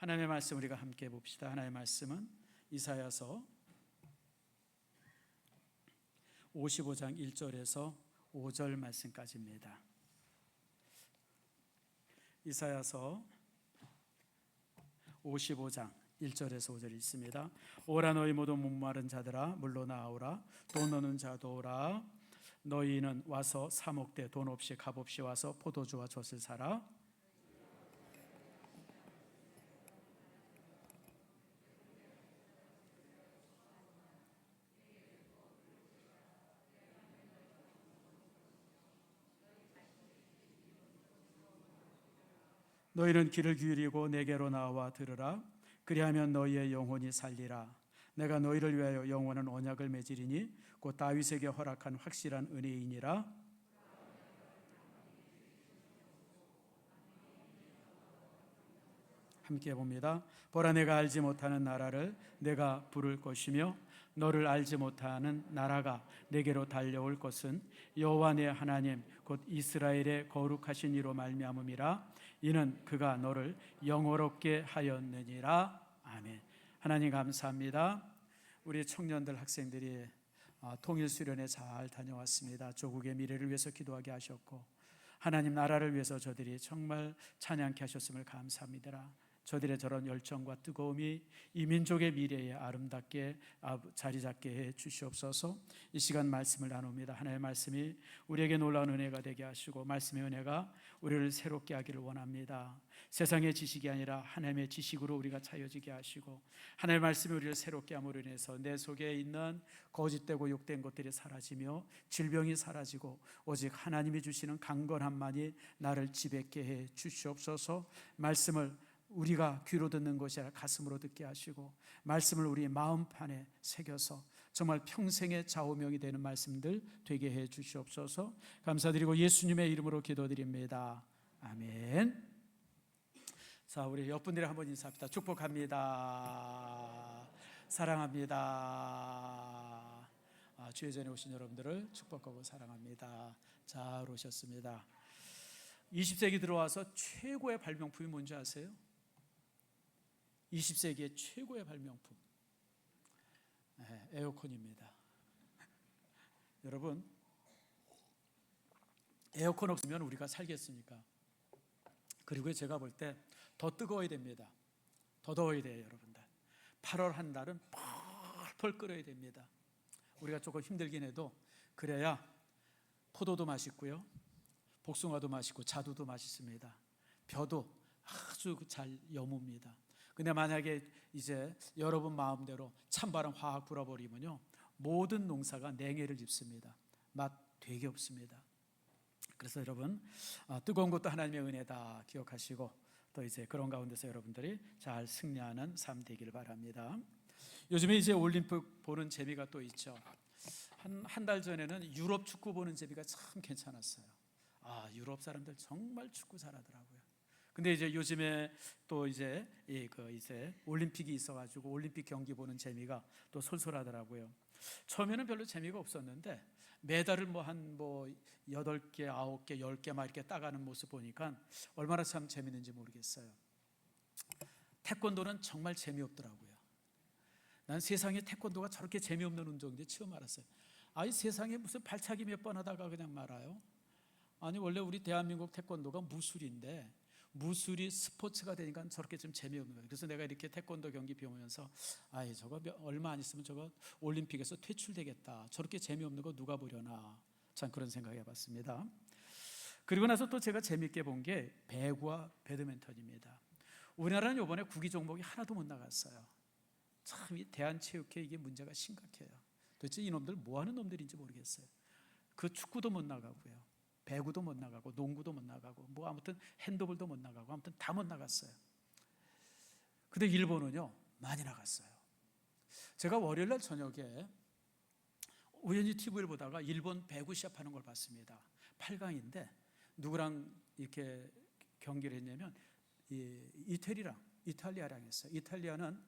하나님의 말씀 우리가 함께 봅시다. 하나님의 말씀은 이사야서 55장 1절에서 5절 말씀까지입니다. 이사야서 55장 1절에서 5절 있습니다. 오라 너희 모두 목마른 자들아 물러나오라. 돈 없는 자도 오라. 너희는 와서 사 먹되 돈 없이 값 없이 와서 포도주와 젖을 사라. 너희는 귀를 기울이고 내게로 나와 들으라. 그리하면 너희의 영혼이 살리라. 내가 너희를 위하여 영원한 언약을 맺으리니 곧 다윗에게 허락한 확실한 은혜이니라. 함께 봅니다. 보라 내가 알지 못하는 나라를 내가 부를 것이며 너를 알지 못하는 나라가 내게로 달려올 것은 여호와 내 하나님 곧 이스라엘의 거룩하신 이로 말미암음이라. 이는 그가 너를 영화롭게 하였느니라. 아멘. 하나님 감사합니다. 우리 청년들 학생들이 통일 수련회 잘 다녀왔습니다. 조국의 미래를 위해서 기도하게 하셨고 하나님 나라를 위해서 저들이 정말 찬양케 하셨음을 감사합니다. 저들의 저런 열정과 뜨거움이 이 민족의 미래에 아름답게 자리 잡게 해 주시옵소서. 이 시간 말씀을 나눕니다. 하나님의 말씀이 우리에게 놀라운 은혜가 되게 하시고 말씀의 은혜가 우리를 새롭게 하기를 원합니다. 세상의 지식이 아니라 하나님의 지식으로 우리가 차여지게 하시고 하나님의 말씀이 우리를 새롭게 함으로 인해서 내 속에 있는 거짓되고 욕된 것들이 사라지며 질병이 사라지고 오직 하나님이 주시는 강건함만이 나를 지배케 해 주시옵소서. 말씀을 우리가 귀로 듣는 것이 아니라 가슴으로 듣게 하시고 말씀을 우리 마음판에 새겨서 정말 평생의 좌우명이 되는 말씀들 되게 해 주시옵소서. 감사드리고 예수님의 이름으로 기도드립니다. 아멘. 자, 우리 옆분들이 한번 인사합시다. 축복합니다. 사랑합니다. 주의 전에 오신 여러분들을 축복하고 사랑합니다. 잘 오셨습니다. 20세기 들어와서 최고의 발명품이 뭔지 아세요? 20세기의 최고의 발명품, 에어컨입니다. 여러분, 에어컨 없으면 우리가 살겠습니까? 그리고 제가 볼 때 더 뜨거워야 됩니다. 더 더워야 돼요, 여러분들. 8월 한 달은 펄펄 끓어야 됩니다. 우리가 조금 힘들긴 해도 그래야 포도도 맛있고요, 복숭아도 맛있고 자두도 맛있습니다. 벼도 아주 잘 여뭅니다. 근데 만약에 이제 여러분 마음대로 찬바람 확 불어버리면요, 모든 농사가 냉해를 입습니다. 맛 되게 없습니다. 그래서 여러분, 뜨거운 것도 하나님의 은혜다 기억하시고 또 이제 그런 가운데서 여러분들이 잘 승리하는 삶 되기를 바랍니다. 요즘에 이제 올림픽 보는 재미가 또 있죠. 한 달 전에는 유럽 축구 보는 재미가 참 괜찮았어요. 유럽 사람들 정말 축구 잘하더라고요. 근데 이제 요즘에 또 이제 올림픽이 있어가지고 올림픽 경기 보는 재미가 또 솔솔하더라고요. 처음에는 별로 재미가 없었는데 메달을 한 8개, 9개, 10개 막 이렇게 따가는 모습 보니까 얼마나 참 재밌는지 모르겠어요. 태권도는 정말 재미없더라고요. 난 세상에 태권도가 저렇게 재미없는 운동인지 처음 알았어요. 이 세상에 무슨 발차기 몇 번 하다가 그냥 말아요? 아니 원래 우리 대한민국 태권도가 무술인데 무술이 스포츠가 되니까 저렇게 좀 재미없는 거예요. 그래서 내가 이렇게 태권도 경기 보면서 저거 얼마 안 있으면 저거 올림픽에서 퇴출되겠다. 저렇게 재미없는 거 누가 보려나. 참 그런 생각 해봤습니다. 그리고 나서 또 제가 재밌게 본 게 배구와 배드민턴입니다. 우리나라는 이번에 구기 종목이 하나도 못 나갔어요. 참 이 대한체육회 이게 문제가 심각해요. 도대체 이놈들 뭐 하는 놈들인지 모르겠어요. 그 축구도 못 나가고요, 배구도 못 나가고 농구도 못 나가고 아무튼 핸드볼도 못 나가고 아무튼 다 못 나갔어요. 근데 일본은요 많이 나갔어요. 제가 월요일날 저녁에 우연히 TV를 보다가 일본 배구 시합하는 걸 봤습니다. 8강인데 누구랑 이렇게 경기를 했냐면 이탈리아랑 했어요. 이탈리아는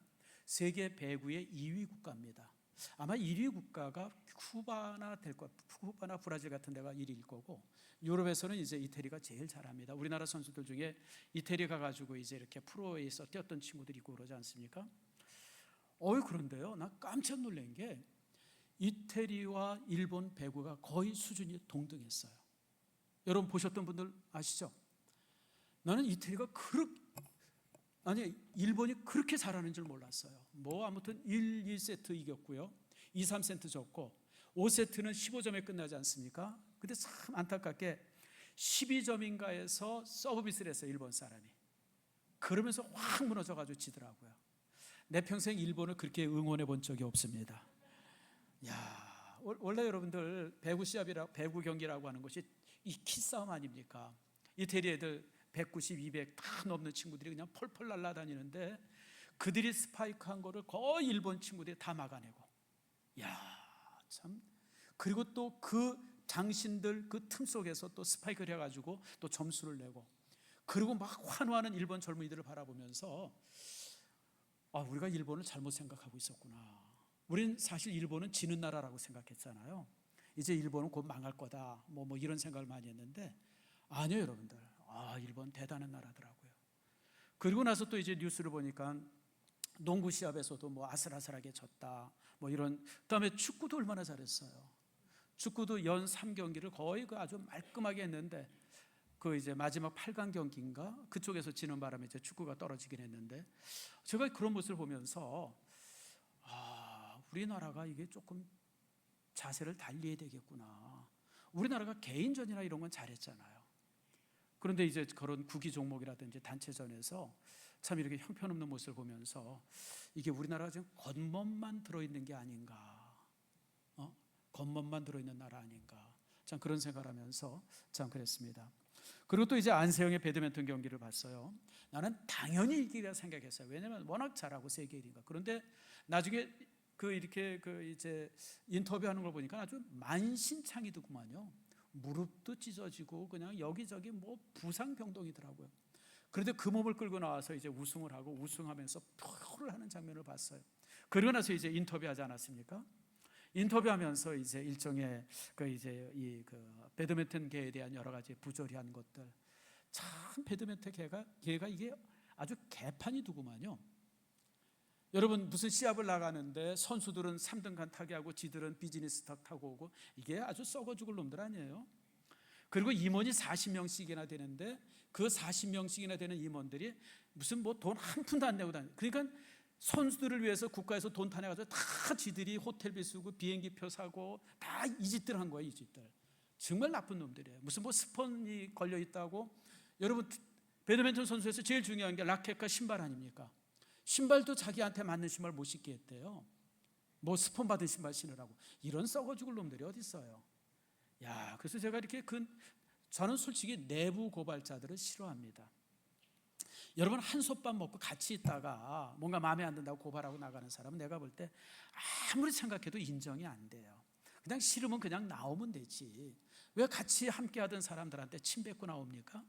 세계 배구의 2위 국가입니다. 아마 1위 국가가 쿠바나 될 것, 쿠바나 브라질 같은 데가 1위일 거고, 유럽에서는 이제 이태리가 제일 잘합니다. 우리나라 선수들 중에 이태리 가가지고 이제 이렇게 프로에서 뛰었던 친구들이 있고 그러지 않습니까? 그런데요, 나 깜짝 놀란 게 이태리와 일본 배구가 거의 수준이 동등했어요. 여러분 보셨던 분들 아시죠? 나는 이태리가 일본이 그렇게 잘하는 줄 몰랐어요. 아무튼 1, 2세트 이겼고요. 2, 3세트 졌고 5세트는 15점에 끝나지 않습니까? 근데 참 안타깝게 12점인가에서 서브미스를 했어요, 일본 사람이. 그러면서 확 무너져가지고 지더라고요. 내 평생 일본을 그렇게 응원해 본 적이 없습니다. 원래 여러분들 배구 시합이라 배구 경기라고 하는 것이 이 키싸움 아닙니까? 이태리 애들 190, 200 다 넘는 친구들이 그냥 펄펄 날아다니는데 그들이 스파이크한 거를 거의 일본 친구들이 다 막아내고, 참. 그리고 또 그 장신들 그 틈 속에서 또 스파이크를 해가지고 또 점수를 내고, 그리고 막 환호하는 일본 젊은이들을 바라보면서 우리가 일본을 잘못 생각하고 있었구나. 우린 사실 일본은 지는 나라라고 생각했잖아요. 이제 일본은 곧 망할 거다 뭐 이런 생각을 많이 했는데, 아니요 여러분들, 일본 대단한 나라더라고요. 그리고 나서 또 이제 뉴스를 보니까 농구 시합에서도 아슬아슬하게 졌다 이런. 그다음에 축구도 얼마나 잘했어요. 축구도 연 3경기를 거의 아주 말끔하게 했는데, 그 이제 마지막 8강 경기인가 그쪽에서 지는 바람에 이제 축구가 떨어지긴 했는데, 제가 그런 모습을 보면서 우리나라가 이게 조금 자세를 달리해야 되겠구나. 우리나라가 개인전이나 이런 건 잘했잖아요. 그런데 이제 그런 구기 종목이라든지 단체전에서 참 이렇게 형편없는 모습을 보면서 이게 우리나라가 지금 겉멋만 들어있는 게 아닌가, 겉멋만 들어있는 나라 아닌가, 참 그런 생각을 하면서 참 그랬습니다. 그리고 또 이제 안세영의 배드민턴 경기를 봤어요. 나는 당연히 이기리라 생각했어요. 왜냐하면 워낙 잘하고 세계 1위니까. 그런데 나중에 이렇게 이제 인터뷰하는 걸 보니까 아주 만신창이더구만요. 무릎도 찢어지고 그냥 여기저기 부상병동이더라고요. 그런데 그 몸을 끌고 나와서 이제 우승을 하고 우승하면서 표를 하는 장면을 봤어요. 그러고 나서 이제 인터뷰하지 않았습니까? 인터뷰하면서 이제 일종의 이제 배드민턴계에 대한 여러 가지 부조리한 것들, 참 배드민턴 계가 이게 아주 개판이 두구만요. 여러분 무슨 시합을 나가는데 선수들은 3등간 타게 하고 지들은 비즈니스 타고 오고, 이게 아주 썩어 죽을 놈들 아니에요? 그리고 임원이 40명씩이나 되는데 그 40명씩이나 되는 임원들이 무슨 돈 한 푼도 안 내고 다녀요. 그러니까 선수들을 위해서 국가에서 돈 타내가지고 다 지들이 호텔비 쓰고 비행기표 사고 다 이 짓들 한 거예요. 이 짓들 정말 나쁜 놈들이에요. 무슨 스폰이 걸려 있다고. 여러분 배드민턴 선수에서 제일 중요한 게 라켓과 신발 아닙니까? 신발도 자기한테 맞는 신발 못 신게 했대요. 스폰 받은 신발 신으라고. 이런 썩어 죽을 놈들이 어디 있어요? 그래서 제가 이렇게 저는 솔직히 내부 고발자들을 싫어합니다. 여러분 한솥밥 먹고 같이 있다가 뭔가 마음에 안 든다고 고발하고 나가는 사람은 내가 볼 때 아무리 생각해도 인정이 안 돼요. 그냥 싫으면 그냥 나오면 되지. 왜 같이 함께 하던 사람들한테 침 뱉고 나옵니까?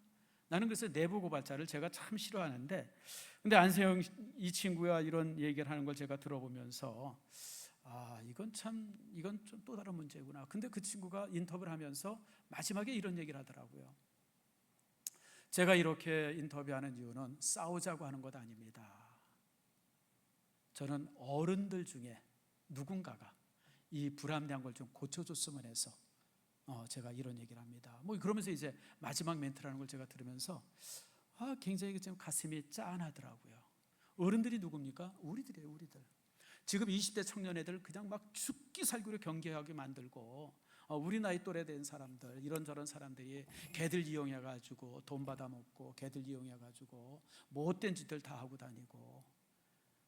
나는 그래서 내부 고발자를 제가 참 싫어하는데, 근데 안세영 이 친구가 이런 얘기를 하는 걸 제가 들어보면서 이건 좀 또 다른 문제구나. 근데 그 친구가 인터뷰를 하면서 마지막에 이런 얘기를 하더라고요. 제가 이렇게 인터뷰하는 이유는 싸우자고 하는 것 아닙니다. 저는 어른들 중에 누군가가 이 불합리한 걸 좀 고쳐줬으면 해서 제가 이런 얘기를 합니다. 그러면서 이제 마지막 멘트라는 걸 제가 들으면서 굉장히 좀 가슴이 짠하더라고요. 어른들이 누굽니까? 우리들이에요, 우리들. 지금 20대 청년애들 그냥 막 죽기 살기로 경계하게 만들고, 우리 나이 또래 된 사람들, 이런저런 사람들이 걔들 이용해가지고 돈 받아먹고, 걔들 이용해가지고 못된 짓들 다 하고 다니고,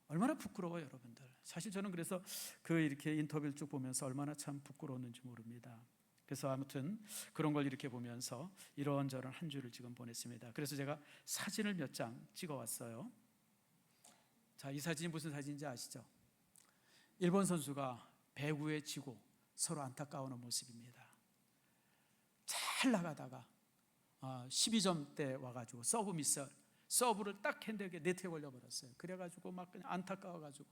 얼마나 부끄러워요 여러분들. 사실 저는 그래서 이렇게 인터뷰를 쭉 보면서 얼마나 참 부끄러웠는지 모릅니다. 그래서 아무튼 그런 걸 이렇게 보면서 이런저런 한 주를 지금 보냈습니다. 그래서 제가 사진을 몇 장 찍어왔어요. 자, 이 사진이 무슨 사진인지 아시죠? 일본 선수가 배구에 지고 서로 안타까워하는 모습입니다. 잘 나가다가 12점대 와가지고 서브를 딱 했는데 네트에 걸려버렸어요. 그래가지고 막 그냥 안타까워가지고,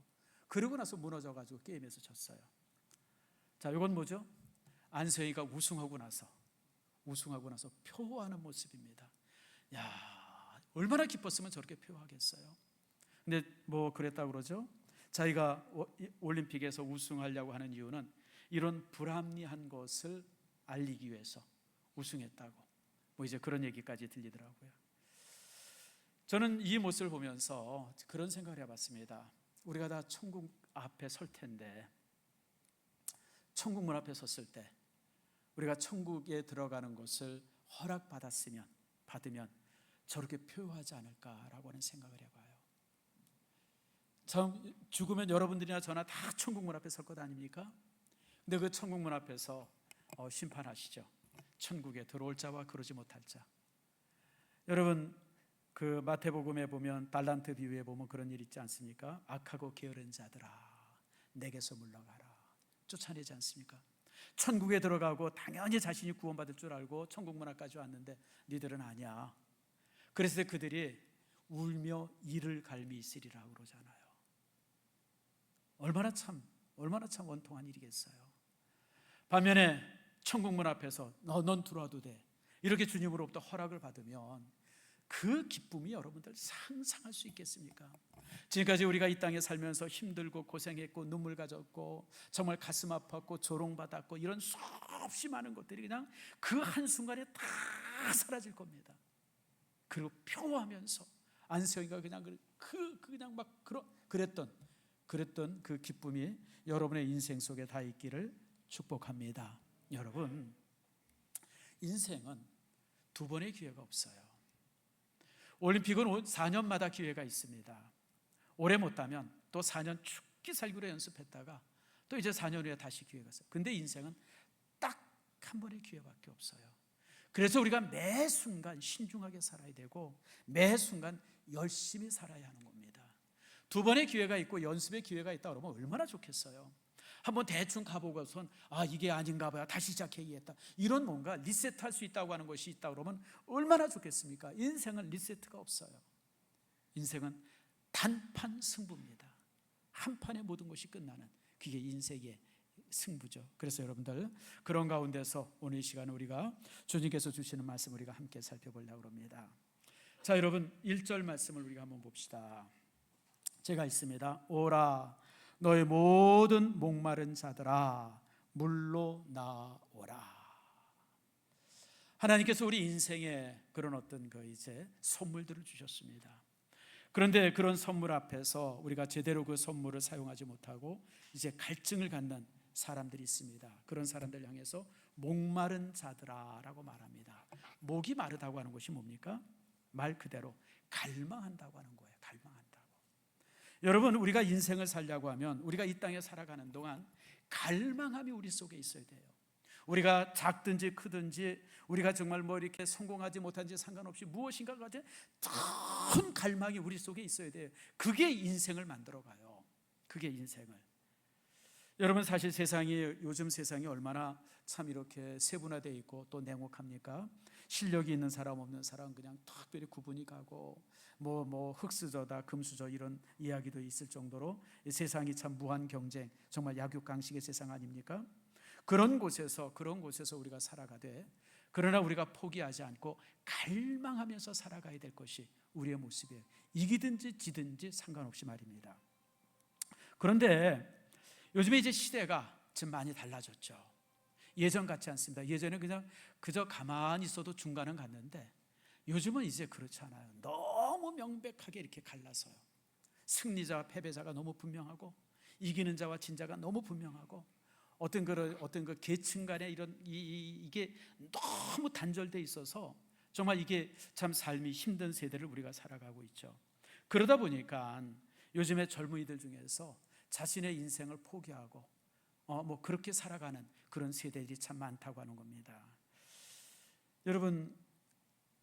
그러고 나서 무너져가지고 게임에서 졌어요. 자, 이건 뭐죠? 안서희가 우승하고 나서 표하는 모습입니다. 야, 얼마나 기뻤으면 저렇게 표하겠어요. 근데 뭐 그랬다고 그러죠. 자기가 올림픽에서 우승하려고 하는 이유는 이런 불합리한 것을 알리기 위해서 우승했다고, 뭐 이제 그런 얘기까지 들리더라고요. 저는 이 모습을 보면서 그런 생각을 해봤습니다. 우리가 다 천국 앞에 설 텐데, 천국 문 앞에 섰을 때 우리가 천국에 들어가는 것을 받으면 저렇게 표하지 않을까라고 하는 생각을 해봐요. 죽으면 여러분들이나 저나 다 천국 문 앞에 설 것 아닙니까? 근데 그 천국 문 앞에서 심판하시죠. 천국에 들어올 자와 그러지 못할 자. 여러분, 그 마태복음에 보면 달란트 비유에 보면 그런 일 있지 않습니까? 악하고 게으른 자들아, 내게서 물러가라, 쫓아내지 않습니까? 천국에 들어가고 당연히 자신이 구원받을 줄 알고 천국 문 앞까지 왔는데 니들은 아니야. 그래서 그들이 울며 이를 갈미 있으리라 그러잖아요. 얼마나 참 원통한 일이겠어요. 반면에 천국 문 앞에서 넌 들어와도 돼, 이렇게 주님으로부터 허락을 받으면 그 기쁨이 여러분들 상상할 수 있겠습니까? 지금까지 우리가 이 땅에 살면서 힘들고 고생했고 눈물 가졌고 정말 가슴 아팠고 조롱받았고 이런 수없이 많은 것들이 그냥 그 한순간에 다 사라질 겁니다. 그리고 표하면서 안세영이가 그냥 막 그랬던 그 기쁨이 여러분의 인생 속에 다 있기를 축복합니다. 여러분, 인생은 두 번의 기회가 없어요. 올림픽은 4년마다 기회가 있습니다. 오래 못하면 또 4년 죽기 살기로 연습했다가 또 이제 4년 후에 다시 기회가 있어요. 근데 인생은 딱 한 번의 기회밖에 없어요. 그래서 우리가 매 순간 신중하게 살아야 되고 매 순간 열심히 살아야 하는 겁니다. 두 번의 기회가 있고 연습의 기회가 있다 그러면 얼마나 좋겠어요. 한번 대충 가보고선 이게 아닌가 봐요, 다시 시작해야겠다, 이런 뭔가 리셋할 수 있다고 하는 것이 있다 그러면 얼마나 좋겠습니까? 인생은 리셋가 없어요. 인생은 단판 승부입니다. 한 판에 모든 것이 끝나는, 그게 인생의 승부죠. 그래서 여러분들, 그런 가운데서 오늘 이 시간에 우리가 주님께서 주시는 말씀 우리가 함께 살펴보려고 합니다. 자, 여러분 1절 말씀을 우리가 한번 봅시다. 제가 있습니다. 오라 너의 모든 목마른 자들아 물로 나오라. 하나님께서 우리 인생에 그런 어떤 이제 선물들을 주셨습니다. 그런데 그런 선물 앞에서 우리가 제대로 그 선물을 사용하지 못하고 이제 갈증을 갖는 사람들이 있습니다. 그런 사람들 향해서 목마른 자들아라고 말합니다. 목이 마르다고 하는 것이 뭡니까? 말 그대로 갈망한다고 하는 거예요. 갈망한다고. 여러분, 우리가 인생을 살려고 하면 우리가 이 땅에 살아가는 동안 갈망함이 우리 속에 있어야 돼요. 우리가 작든지 크든지 우리가 정말 이렇게 성공하지 못한지 상관없이 무엇인가 가지 큰 갈망이 우리 속에 있어야 돼요. 그게 인생을 만들어가요. 그게 인생을. 여러분, 사실 요즘 세상이 얼마나 참 이렇게 세분화되어 있고 또 냉혹합니까? 실력이 있는 사람 없는 사람 그냥 특별히 구분이 가고 뭐 흙수저다 금수저 이런 이야기도 있을 정도로 세상이 참 무한 경쟁, 정말 약육강식의 세상 아닙니까? 그런 곳에서 우리가 살아가되, 그러나 우리가 포기하지 않고 갈망하면서 살아가야 될 것이 우리의 모습이에요. 이기든지 지든지 상관없이 말입니다. 그런데 요즘에 이제 시대가 좀 많이 달라졌죠. 예전 같지 않습니다. 예전에 그저 가만히 있어도 중간은 갔는데 요즘은 이제 그렇지 않아요. 너무 명백하게 이렇게 갈라서요. 승리자와 패배자가 너무 분명하고 이기는 자와 진 자가 너무 분명하고 어떤 그 계층 간의 이게 너무 단절돼 있어서 정말 이게 참 삶이 힘든 세대를 우리가 살아가고 있죠. 그러다 보니까 요즘에 젊은이들 중에서 자신의 인생을 포기하고 그렇게 살아가는 그런 세대들이 참 많다고 하는 겁니다. 여러분,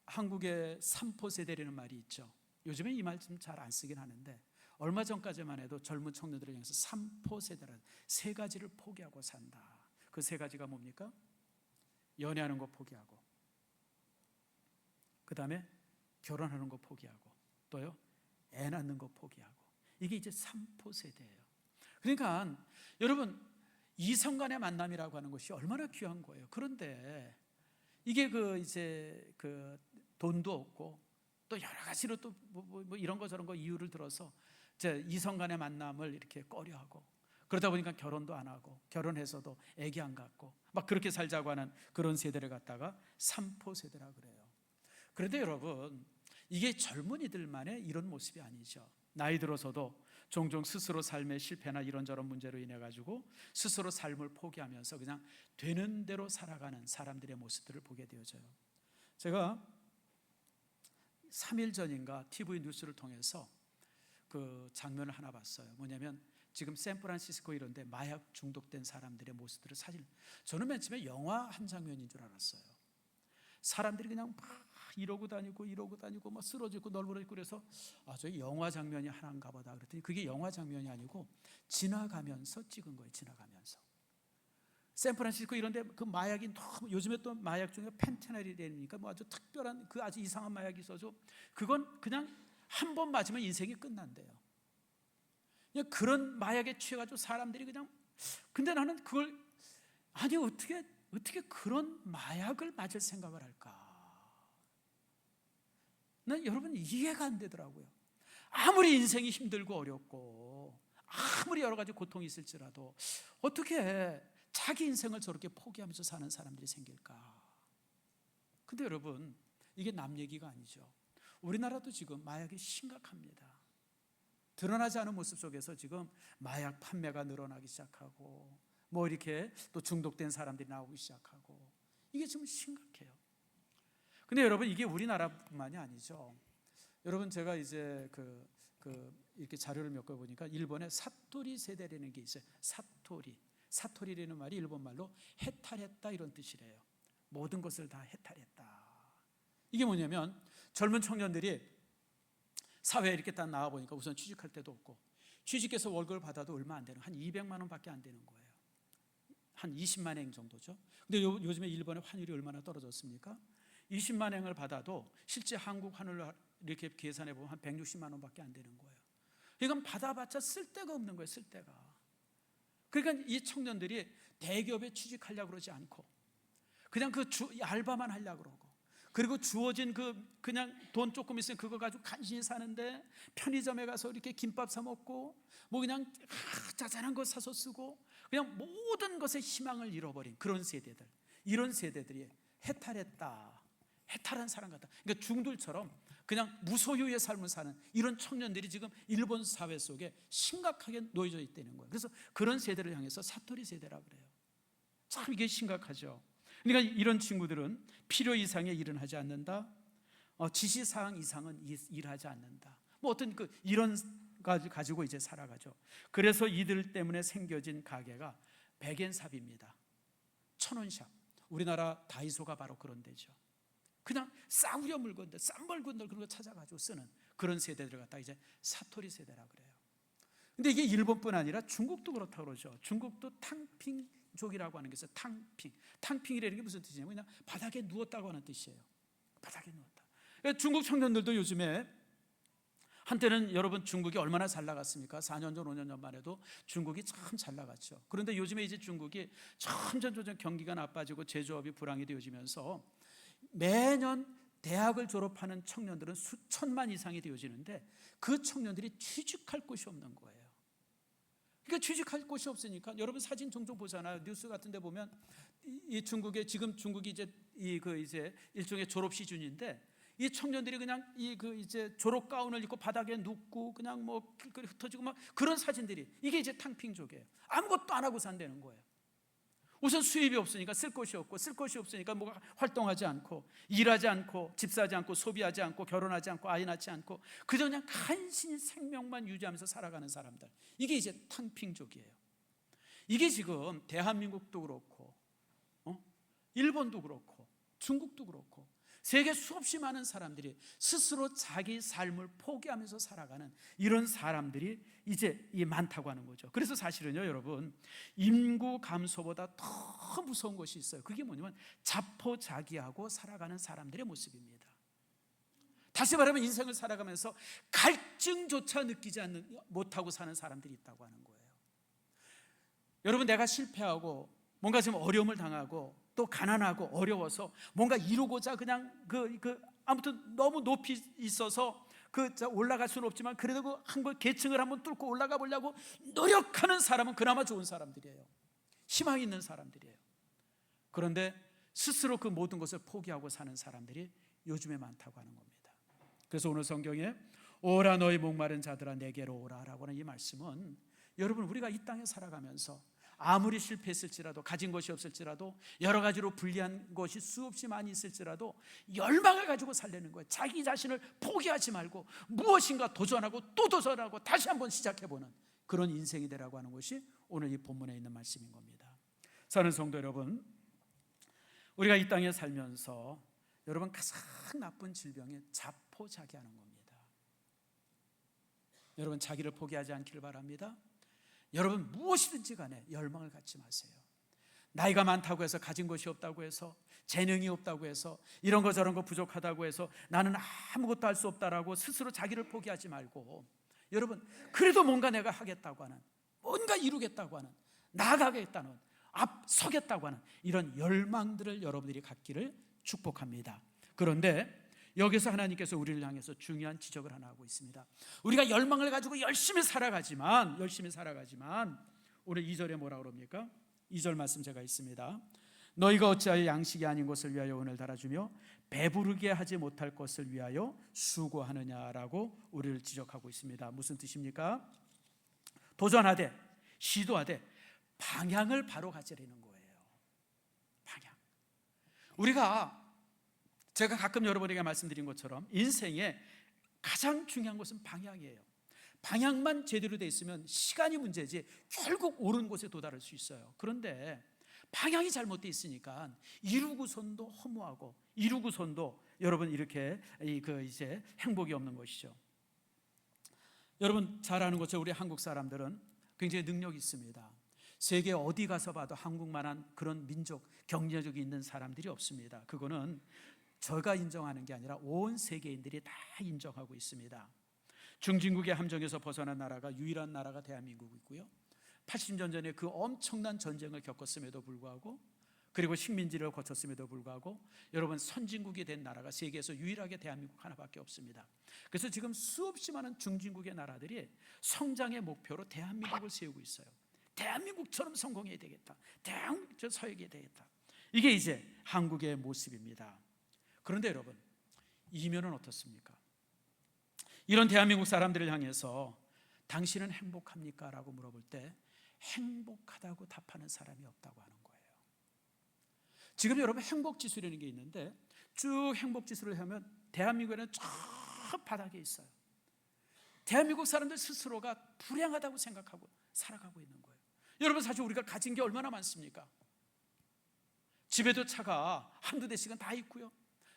한국의 삼포 세대라는 말이 있죠. 요즘에 이 말 좀 잘 안 쓰긴 하는데 얼마 전까지만 해도 젊은 청년들을 향해서 삼포 세대라는 세 가지를 포기하고 산다. 그 세 가지가 뭡니까? 연애하는 거 포기하고, 그 다음에 결혼하는 거 포기하고, 또요 애 낳는 거 포기하고. 이게 이제 삼포 세대예요. 그러니까 여러분, 이성 간의 만남이라고 하는 것이 얼마나 귀한 거예요. 그런데 이게 이제 돈도 없고 또 여러 가지로 또 뭐 이런 거 저런 거 이유를 들어서 이성 간의 만남을 이렇게 꺼려하고, 그러다 보니까 결혼도 안 하고, 결혼해서도 아기 안 갖고 막 그렇게 살자고 하는 그런 세대를 갖다가 삼포 세대라 그래요. 그런데 여러분, 이게 젊은이들만의 이런 모습이 아니죠. 나이 들어서도 종종 스스로 삶의 실패나 이런저런 문제로 인해 가지고 스스로 삶을 포기하면서 그냥 되는 대로 살아가는 사람들의 모습들을 보게 되어져요. 제가 3일 전인가 TV 뉴스를 통해서 그 장면을 하나 봤어요. 뭐냐면 지금 샌프란시스코 이런 데 마약 중독된 사람들의 모습들을 저는 맨 처음에 영화 한 장면인 줄 알았어요. 사람들이 그냥 막 이러고 다니고 막 쓰러지고 널브러지고, 그래서 저 영화 장면이 하나인가 보다 그랬더니 그게 영화 장면이 아니고 지나가면서 찍은 거예요. 지나가면서 샌프란시스코 이런 데 그 마약이 너무, 요즘에 또 마약 중에 펜테날이라니까 뭐 아주 특별한 그 아주 이상한 마약이 있어서 그건 그냥 한 번 맞으면 인생이 끝난대요. 그냥 그런 마약에 취해가지고 사람들이 그냥, 근데 나는 그걸, 아니 어떻게 그런 마약을 맞을 생각을 할까? 난 여러분 이해가 안 되더라고요. 아무리 인생이 힘들고 어렵고 아무리 여러 가지 고통이 있을지라도 어떻게 자기 인생을 저렇게 포기하면서 사는 사람들이 생길까? 근데 여러분, 이게 남 얘기가 아니죠. 우리나라도 지금 마약이 심각합니다. 드러나지 않은 모습 속에서 지금 마약 판매가 늘어나기 시작하고 뭐 이렇게 또 중독된 사람들이 나오기 시작하고, 이게 지금 심각해요. 근데 여러분, 이게 우리나라뿐만이 아니죠. 여러분, 제가 이제 이렇게 자료를 몇 개 보니까 일본의 사토리 세대라는 게 있어요. 사토리라는 말이 일본 말로 해탈했다 이런 뜻이래요. 모든 것을 다 해탈했다. 이게 뭐냐면 젊은 청년들이 사회에 이렇게 딱 나와 보니까 우선 취직할 데도 없고, 취직해서 월급을 받아도 얼마 안 되는, 한 200만 원밖에 안 되는 거예요. 한 20만 엔 정도죠. 근데 요즘에 일본의 환율이 얼마나 떨어졌습니까? 20만 엔을 받아도 실제 한국 환율로 이렇게 계산해 보면 한 160만 원밖에 안 되는 거예요. 이건 받아봤자 쓸데가 없는 거예요. 쓸데가. 그러니까 이 청년들이 대기업에 취직하려고 그러지 않고 그냥 알바만 하려고 그러고, 그리고 주어진 그냥 돈 조금 있으면 그거 가지고 간신히 사는데 편의점에 가서 이렇게 김밥 사 먹고 뭐 그냥 짜잘한 거 사서 쓰고 그냥 모든 것에 희망을 잃어버린 그런 세대들, 이런 세대들이 해탈한 사람 같다. 그러니까 중들처럼 그냥 무소유의 삶을 사는 이런 청년들이 지금 일본 사회 속에 심각하게 놓여져 있다는 거예요. 그래서 그런 세대를 향해서 사토리 세대라 그래요. 참 이게 심각하죠. 그러니까 이런 친구들은 필요 이상의 일은 하지 않는다. 지시사항 이상은 일하지 않는다. 뭐 어떤 이런 가지고 이제 살아가죠. 그래서 이들 때문에 생겨진 가게가 백엔삽입니다. 1,000원샵. 우리나라 다이소가 바로 그런 데죠. 그냥 싸구려 물건들, 싼 물건들 그런 거 찾아가지고 쓰는 그런 세대들 갖다 이제 사토리 세대라 그래요. 근데 이게 일본뿐 아니라 중국도 그렇다고 그러죠. 중국도 탕핑족이라고 하는 게 있어요. 탕핑이라는 게 무슨 뜻이냐면 그냥 바닥에 누웠다고 하는 뜻이에요. 바닥에 누웠다. 그러니까 중국 청년들도 요즘에, 한때는 여러분 중국이 얼마나 잘 나갔습니까? 4년 전, 5년 전만 해도 중국이 참 잘 나갔죠. 그런데 요즘에 이제 중국이 점점 경기가 나빠지고 제조업이 불황이 되어지면서 매년 대학을 졸업하는 청년들은 수천만 이상이 되어지는데 그 청년들이 취직할 곳이 없는 거예요. 그러니까 취직할 곳이 없으니까 여러분 사진 종종 보잖아요. 뉴스 같은 데 보면 이 중국에 지금 중국이 이제 이제 일종의 졸업 시즌인데 이 청년들이 그냥 이제 졸업 가운을 입고 바닥에 눕고 그냥 뭐 길거리 흩어지고 막 그런 사진들이, 이게 이제 탕핑족이에요. 아무것도 안 하고 산다는 거예요. 우선 수입이 없으니까 쓸 것이 없고, 쓸 것이 없으니까 뭐가 활동하지 않고, 일하지 않고, 집 사지 않고, 소비하지 않고, 결혼하지 않고, 아이 낳지 않고 그저 그냥 간신히 생명만 유지하면서 살아가는 사람들, 이게 이제 탕핑족이에요. 이게 지금 대한민국도 그렇고 일본도 그렇고 중국도 그렇고 세계 수없이 많은 사람들이 스스로 자기 삶을 포기하면서 살아가는 이런 사람들이 이제 많다고 하는 거죠. 그래서 사실은요 여러분, 인구 감소보다 더 무서운 것이 있어요. 그게 뭐냐면 자포자기하고 살아가는 사람들의 모습입니다. 다시 말하면 인생을 살아가면서 갈증조차 느끼지 못하고 사는 사람들이 있다고 하는 거예요. 여러분, 내가 실패하고 뭔가 지금 어려움을 당하고 또 가난하고 어려워서 뭔가 이루고자 그냥 아무튼 너무 높이 있어서 올라갈 수는 없지만 그래도 계층을 한번 뚫고 올라가 보려고 노력하는 사람은 그나마 좋은 사람들이에요. 희망이 있는 사람들이에요. 그런데 스스로 그 모든 것을 포기하고 사는 사람들이 요즘에 많다고 하는 겁니다. 그래서 오늘 성경에 오라 너희 목마른 자들아 내게로 오라라고 하는 이 말씀은, 여러분, 우리가 이 땅에 살아가면서 아무리 실패했을지라도, 가진 것이 없을지라도, 여러 가지로 불리한 것이 수없이 많이 있을지라도 열망을 가지고 살려는 거예요. 자기 자신을 포기하지 말고 무엇인가 도전하고 또 도전하고 다시 한번 시작해보는 그런 인생이 되라고 하는 것이 오늘 이 본문에 있는 말씀인 겁니다. 사랑하는 성도 여러분, 우리가 이 땅에 살면서 여러분, 가장 나쁜 질병이 자포자기하는 겁니다. 여러분, 자기를 포기하지 않기를 바랍니다. 여러분, 무엇이든지 간에 열망을 갖지 마세요. 나이가 많다고 해서, 가진 것이 없다고 해서, 재능이 없다고 해서, 이런 거 저런 거 부족하다고 해서 나는 아무것도 할 수 없다라고 스스로 자기를 포기하지 말고, 여러분, 그래도 뭔가 내가 하겠다고 하는, 뭔가 이루겠다고 하는, 나아가겠다는, 앞서겠다고 하는 이런 열망들을 여러분들이 갖기를 축복합니다. 그런데 여기서 하나님께서 우리를 향해서 중요한 지적을 하나 하고 있습니다. 우리가 열망을 가지고 열심히 살아가지만 오늘 2절에 뭐라고 그럽니까? 2절 말씀 제가 있습니다. 너희가 어찌하여 양식이 아닌 것을 위하여 오늘 달아주며 배부르게 하지 못할 것을 위하여 수고하느냐라고 우리를 지적하고 있습니다. 무슨 뜻입니까? 도전하되, 시도하되 방향을 바로 가지려는 거예요. 방향. 제가 가끔 여러분에게 말씀드린 것처럼 인생에 가장 중요한 것은 방향이에요. 방향만 제대로 돼 있으면 시간이 문제지 결국 옳은 곳에 도달할 수 있어요. 그런데 방향이 잘못돼 있으니까 이루고선도 허무하고, 이루고선도 여러분 이렇게 이제 행복이 없는 것이죠. 여러분 잘 아는 것처럼 우리 한국 사람들은 굉장히 능력이 있습니다. 세계 어디 가서 봐도 한국만한 그런 민족, 경제력이 있는 사람들이 없습니다. 그거는 제가 인정하는 게 아니라 온 세계인들이 다 인정하고 있습니다. 중진국의 함정에서 벗어난 나라가 유일한 나라가 대한민국이고요. 80년 전에 그 엄청난 전쟁을 겪었음에도 불구하고, 그리고 식민지를 거쳤음에도 불구하고 여러분, 선진국이 된 나라가 세계에서 유일하게 대한민국 하나밖에 없습니다. 그래서 지금 수없이 많은 중진국의 나라들이 성장의 목표로 대한민국을 세우고 있어요. 대한민국처럼 성공해야 되겠다, 대한민국처럼 서해야 되겠다. 이게 이제 한국의 모습입니다. 그런데 여러분, 이면은 어떻습니까? 이런 대한민국 사람들을 향해서 당신은 행복합니까? 라고 물어볼 때 행복하다고 답하는 사람이 없다고 하는 거예요. 지금 여러분, 행복지수라는 게 있는데 쭉 행복지수를 하면 대한민국에는 저 바닥에 있어요. 대한민국 사람들 스스로가 불행하다고 생각하고 살아가고 있는 거예요. 여러분, 사실 우리가 가진 게 얼마나 많습니까? 집에도 차가 한두 대씩은 다 있고요.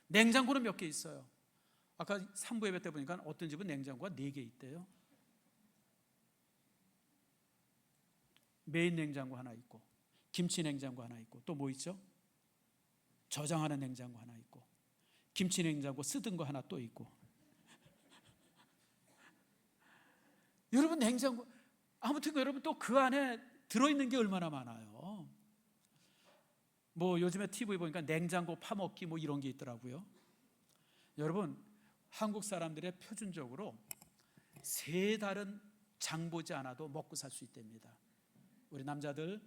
냉장고는 몇 개 있어요. 아까 3부 예배 때 보니까 어떤 집은 냉장고가 4개 있대요. 메인 냉장고 하나 있고, 김치 냉장고 하나 있고, 또 뭐 있죠? 저장하는 냉장고 하나 있고, 김치 냉장고 쓰던 거 하나 또 있고. 여러분, 냉장고, 아무튼 여러분 또 그 안에 들어있는 게 얼마나 많아요. 뭐 요즘에 TV 보니까 냉장고 파먹기 뭐 이런 게 있더라고요. 여러분, 한국 사람들의 표준적으로 3달은 장 보지 않아도 먹고 살 수 있답니다. 우리 남자들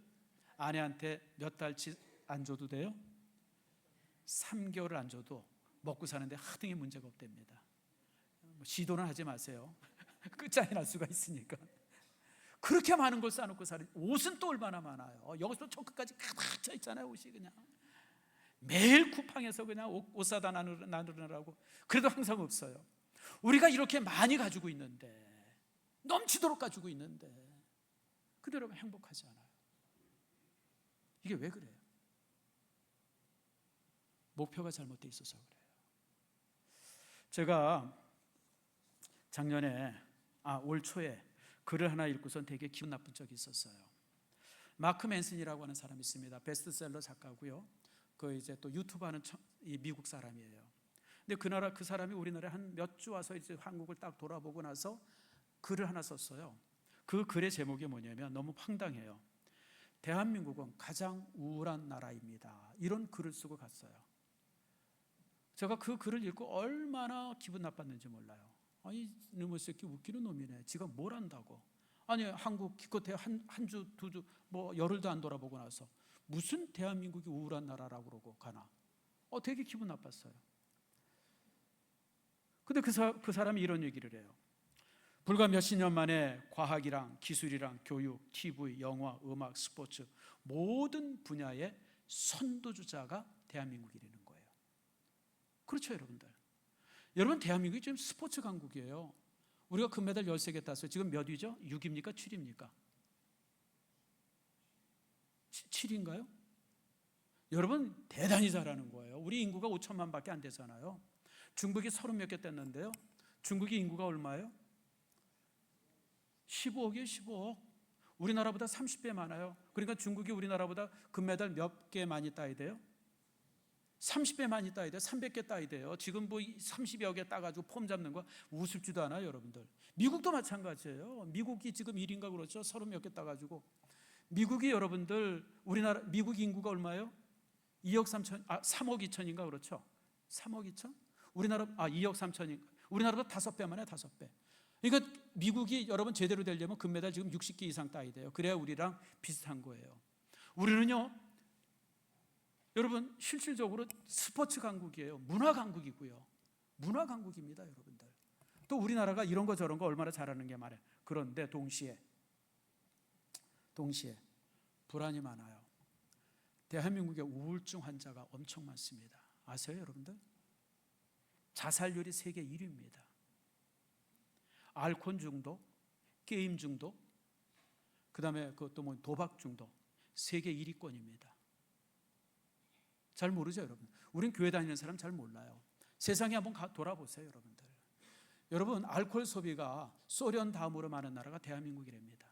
아내한테 몇 달치 안 줘도 돼요? 3개월을 안 줘도 먹고 사는데 하등의 문제가 없답니다. 시도는 하지 마세요. 끝장이 날 수가 있으니까. 그렇게 많은 걸 싸놓고 사는, 옷은 또 얼마나 많아요. 여기서 저 끝까지 가득 차 있잖아요. 옷이 그냥 매일 쿠팡에서 그냥 옷 사다 나누느라고. 그래도 항상 없어요. 우리가 이렇게 많이 가지고 있는데, 넘치도록 가지고 있는데 그대로 행복하지 않아요. 이게 왜 그래요? 목표가 잘못되어 있어서 그래요. 제가 작년에 올 초에 글을 하나 읽고선 되게 기분 나쁜 적이 있었어요. 마크 맨슨이라고 하는 사람이 있습니다. 베스트셀러 작가고요. 그 이제 또 유튜브 하는 미국 사람이에요. 근데 그 사람이 우리나라에 한 몇 주 와서 이제 한국을 딱 돌아보고 나서 글을 하나 썼어요. 그 글의 제목이 뭐냐면 너무 황당해요. 대한민국은 가장 우울한 나라입니다. 이런 글을 쓰고 갔어요. 제가 그 글을 읽고 얼마나 기분 나빴는지 몰라요. 아니, 이놈의 새끼 웃기는 놈이네. 지가 뭘 안다고. 아니, 한국 기껏해 한 주, 두 주, 뭐 열흘도 안 돌아보고 나서 무슨 대한민국이 우울한 나라라고 그러고 가나. 되게 기분 나빴어요. 근데 그 사람이 이런 얘기를 해요. 불과 몇십 년 만에 과학이랑 기술이랑 교육, TV, 영화, 음악, 스포츠 모든 분야의 선도주자가 대한민국이라는 거예요. 그렇죠, 여러분들. 여러분, 대한민국이 지금 스포츠 강국이에요. 우리가 금메달 13개 땄어요. 지금 몇 위죠? 6입니까? 7입니까? 7인가요? 여러분, 대단히 잘하는 거예요. 우리 인구가 5천만 밖에 안 되잖아요. 중국이 30몇 개 땄는데요. 중국이 인구가 얼마예요? 15억이에요. 15억. 우리나라보다 30배 많아요. 그러니까 중국이 우리나라보다 금메달 몇 개 많이 따야 돼요? 30배 많이 따야 돼요. 300개 따야 돼요. 지금 뭐 30여 개 따가지고 폼 잡는 거 우습지도 않아요, 여러분들. 미국도 마찬가지예요. 미국이 지금 1인가 그렇죠. 30몇 개 따가지고. 미국이 여러분들, 미국 인구가 얼마예요? 2억 3천, 3억 2천인가 그렇죠. 3억 2천? 우리나라, 2억 3천인가. 우리나라보다 5배 많아요, 5배. 그러니까 미국이 여러분 제대로 되려면 금메달 지금 60개 이상 따야 돼요. 그래야 우리랑 비슷한 거예요. 우리는요, 여러분, 실질적으로 스포츠 강국이에요. 문화 강국이고요. 문화 강국입니다, 여러분들. 또 우리나라가 이런 거 저런 거 얼마나 잘하는 게 말이에요. 그런데 동시에 불안이 많아요. 대한민국의 우울증 환자가 엄청 많습니다. 아세요, 여러분들? 자살률이 세계 1위입니다. 알코올 중독, 게임 중독, 그 다음에 그것도 뭐 도박 중독, 세계 1위권입니다. 잘 모르죠, 여러분? 우린 교회 다니는 사람 잘 몰라요. 세상에 한번 돌아보세요, 여러분들. 여러분, 알코올 소비가 소련 다음으로 많은 나라가 대한민국이랍니다.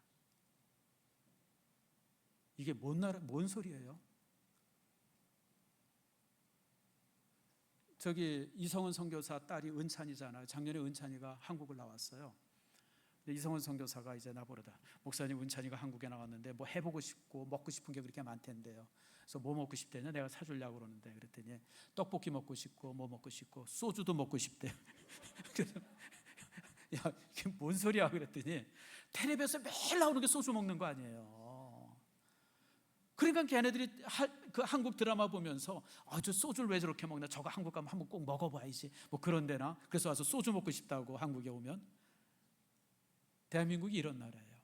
이게 뭔 소리예요? 저기 이성원 선교사 딸이 은찬이잖아요. 작년에 은찬이가 한국을 나왔어요. 근데 이성원 선교사가 이제 나보러다, 목사님, 은찬이가 한국에 나왔는데 뭐 해보고 싶고 먹고 싶은 게 그렇게 많댄대요. 그래서 뭐 먹고 싶대냐, 내가 사주려고 그러는데, 그랬더니 떡볶이 먹고 싶고 뭐 먹고 싶고 소주도 먹고 싶대요. 그래서 야, 이게 뭔 소리야 그랬더니 텔레비에서 매일 나오는 게 소주 먹는 거 아니에요. 그러니까 걔네들이 그 한국 드라마 보면서 저 소주를 왜 저렇게 먹나, 저거 한국 가면 한번 꼭 먹어봐야지, 뭐 그런 데나. 그래서 와서 소주 먹고 싶다고 한국에 오면. 대한민국이 이런 나라예요.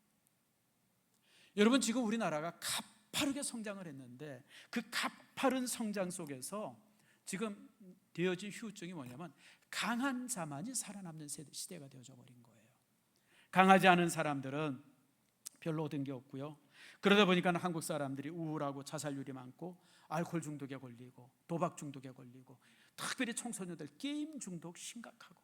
여러분, 지금 우리나라가 가파르게 성장을 했는데 그 가파른 성장 속에서 지금 되어진 후유증이 뭐냐면 강한 자만이 살아남는 시대가 되어져 버린 거예요. 강하지 않은 사람들은 별로 얻은 게 없고요. 그러다 보니까 한국 사람들이 우울하고 자살률이 많고 알코올 중독에 걸리고 도박 중독에 걸리고, 특별히 청소년들 게임 중독 심각하고,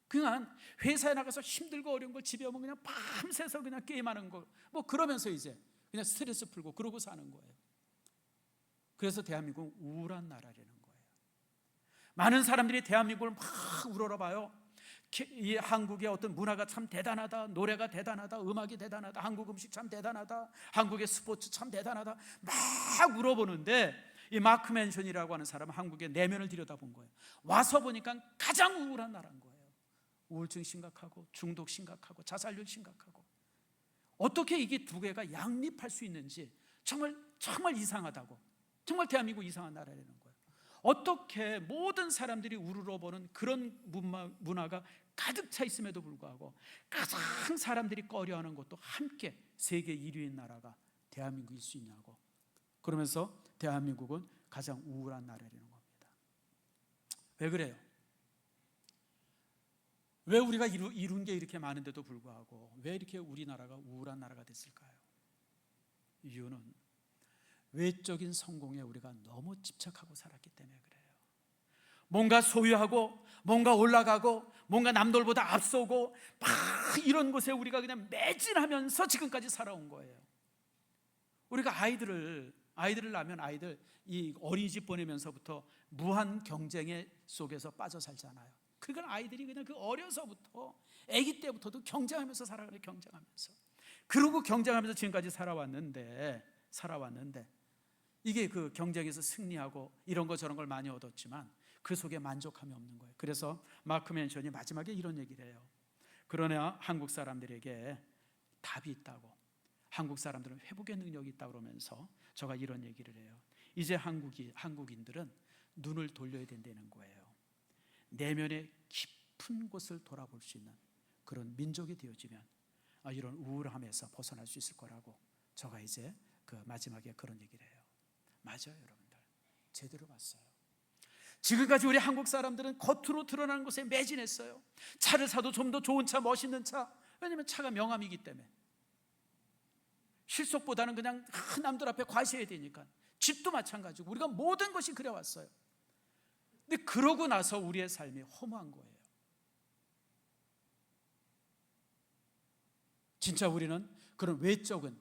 그냥 회사에 나가서 힘들고 어려운 걸 집에 오면 그냥 밤새서 그냥 게임하는 거, 뭐 그러면서 이제 그냥 스트레스 풀고 그러고 사는 거예요. 그래서 대한민국은 우울한 나라라는 거예요. 많은 사람들이 대한민국을 막 우러러봐요. 이 한국의 어떤 문화가 참 대단하다, 노래가 대단하다, 음악이 대단하다, 한국 음식 참 대단하다, 한국의 스포츠 참 대단하다 막 물어보는데, 이 마크 맨션이라고 하는 사람은 한국의 내면을 들여다본 거예요. 와서 보니까 가장 우울한 나라인 거예요. 우울증 심각하고 중독 심각하고 자살률 심각하고, 어떻게 이게 두 개가 양립할 수 있는지 정말 이상하다고. 정말 대한민국 이상한 나라라는 거예요. 어떻게 모든 사람들이 우러러보는 그런 문화가 가득 차 있음에도 불구하고 가장 사람들이 꺼려하는 것도 함께 세계 1위인 나라가 대한민국일 수 있냐고. 그러면서 대한민국은 가장 우울한 나라라는 겁니다. 왜 그래요? 왜 우리가 이룬 게 이렇게 많은데도 불구하고 왜 이렇게 우리나라가 우울한 나라가 됐을까요? 이유는 외적인 성공에 우리가 너무 집착하고 살았기 때문에 그래요. 뭔가 소유하고 뭔가 올라가고 뭔가 남들보다 앞서고 막 이런 곳에 우리가 그냥 매진하면서 지금까지 살아온 거예요. 우리가 아이들을 낳으면 아이들 이 어린이집 보내면서부터 무한 경쟁의 속에서 빠져 살잖아요. 그러니까 아이들이 그냥 그 어려서부터, 아기 때부터도 경쟁하면서 살아가요. 경쟁하면서. 그러고 경쟁하면서 지금까지 살아왔는데, 살아왔는데 이게 그 경쟁에서 승리하고 이런 거 저런 걸 많이 얻었지만 그 속에 만족함이 없는 거예요. 그래서 마크 맨션이 마지막에 이런 얘기를 해요. 그러나 한국 사람들에게 답이 있다고, 한국 사람들은 회복의 능력이 있다고 그러면서 저가 이런 얘기를 해요. 이제 한국인들은 눈을 돌려야 된다는 거예요. 내면의 깊은 곳을 돌아볼 수 있는 그런 민족이 되어지면 이런 우울함에서 벗어날 수 있을 거라고 저가 이제 그 마지막에 그런 얘기를 해요. 맞아요, 여러분들. 제대로 봤어요. 지금까지 우리 한국 사람들은 겉으로 드러나는 것에 매진했어요. 차를 사도 좀 더 좋은 차, 멋있는 차. 왜냐하면 차가 명함이기 때문에. 실속보다는 그냥 남들 앞에 과시해야 되니까. 집도 마찬가지고 우리가 모든 것이 그래왔어요. 근데 그러고 나서 우리의 삶이 허무한 거예요. 진짜 우리는 그런 외적인